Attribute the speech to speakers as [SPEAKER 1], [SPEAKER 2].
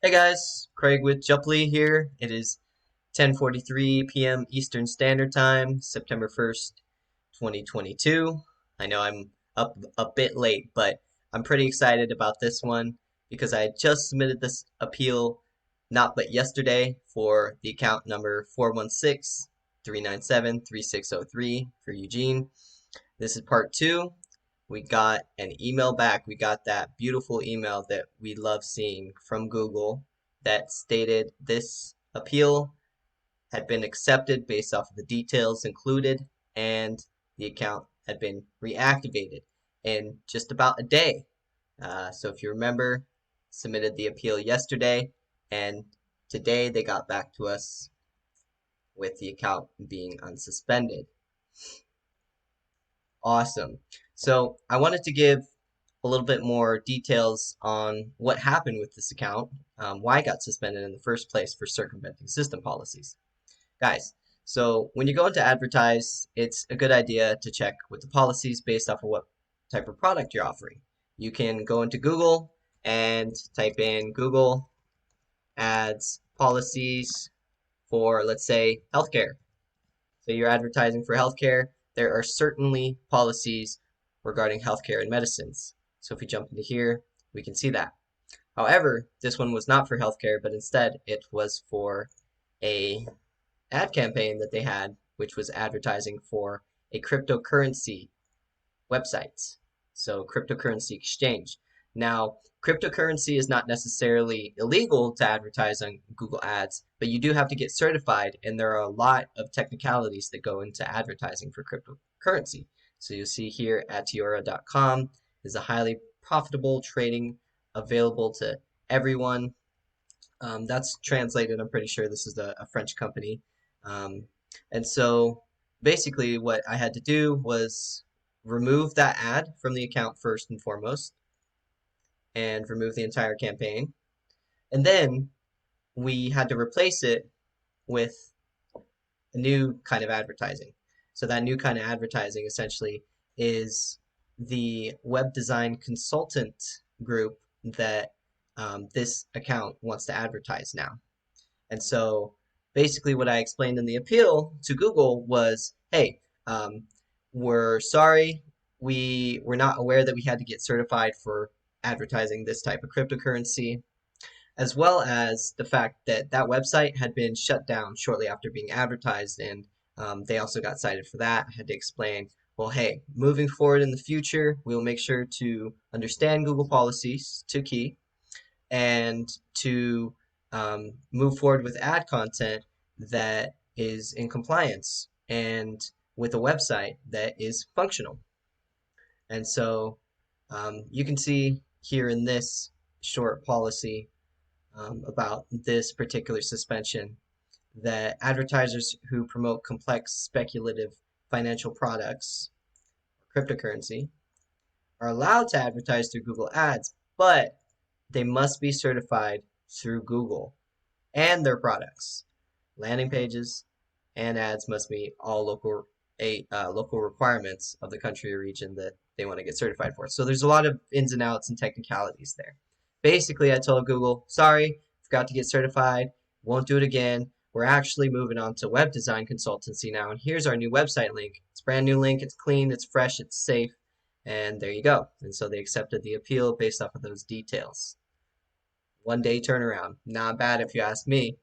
[SPEAKER 1] Hey guys, Craig with Jupplee here. It is 10:43 p.m. Eastern Standard Time, September 1st, 2022. I know I'm up a bit late, but I'm pretty excited about this one because I just submitted this appeal not but yesterday for the account number 416-397-3603 for Eugene. This is part two. We got an email back. We got that beautiful email that we love seeing from Google that stated this appeal had been accepted based off of the details included, and the account had been reactivated in just about a day. So if you remember, submitted the appeal yesterday, and today they got back to us with the account being unsuspended. Awesome. So I wanted to give a little bit more details on what happened with this account, why it got suspended in the first place for circumventing system policies. Guys, so when you go into advertise, it's a good idea to check with the policies based off of what type of product you're offering. You can go into Google and type in Google Ads policies for, let's say, healthcare. So you're advertising for healthcare. There are certainly policies regarding healthcare and medicines. So if we jump into here, we can see that. However, this one was not for healthcare, but instead it was for a ad campaign that they had, which was advertising for a cryptocurrency website. So cryptocurrency exchange. Now, cryptocurrency is not necessarily illegal to advertise on Google Ads, but you do have to get certified, and there are a lot of technicalities that go into advertising for cryptocurrency. So you'll see here at Tiora.com is a highly profitable trading available to everyone. That's translated. I'm pretty sure this is a French company. Um, and so basically what I had to do was remove that ad from the account first and foremost and remove the entire campaign. And then we had to replace it with a new kind of advertising. So that new kind of advertising essentially is the web design consultant group that this account wants to advertise now. And so basically what I explained in the appeal to Google was, hey, we're sorry, we were not aware that we had to get certified for advertising this type of cryptocurrency, as well as the fact that that website had been shut down shortly after being advertised, and they also got cited for that. I had to explain, well, hey, moving forward in the future, we'll make sure to understand Google policies to key and to move forward with ad content that is in compliance and with a website that is functional. And so you can see here in this short policy about this particular suspension that advertisers who promote complex speculative financial products, cryptocurrency, are allowed to advertise through Google Ads, but they must be certified through Google and their products. Landing pages and ads must meet all local requirements of the country or region that they want to get certified for. So there's a lot of ins and outs and technicalities there. Basically, I told Google, sorry, forgot to get certified, won't do it again. We're actually moving on to web design consultancy now, and here's our new website link. It's a brand new link, it's clean, it's fresh, it's safe, and there you go. And so they accepted the appeal based off of those details. 1 day turnaround. Not bad if you ask me.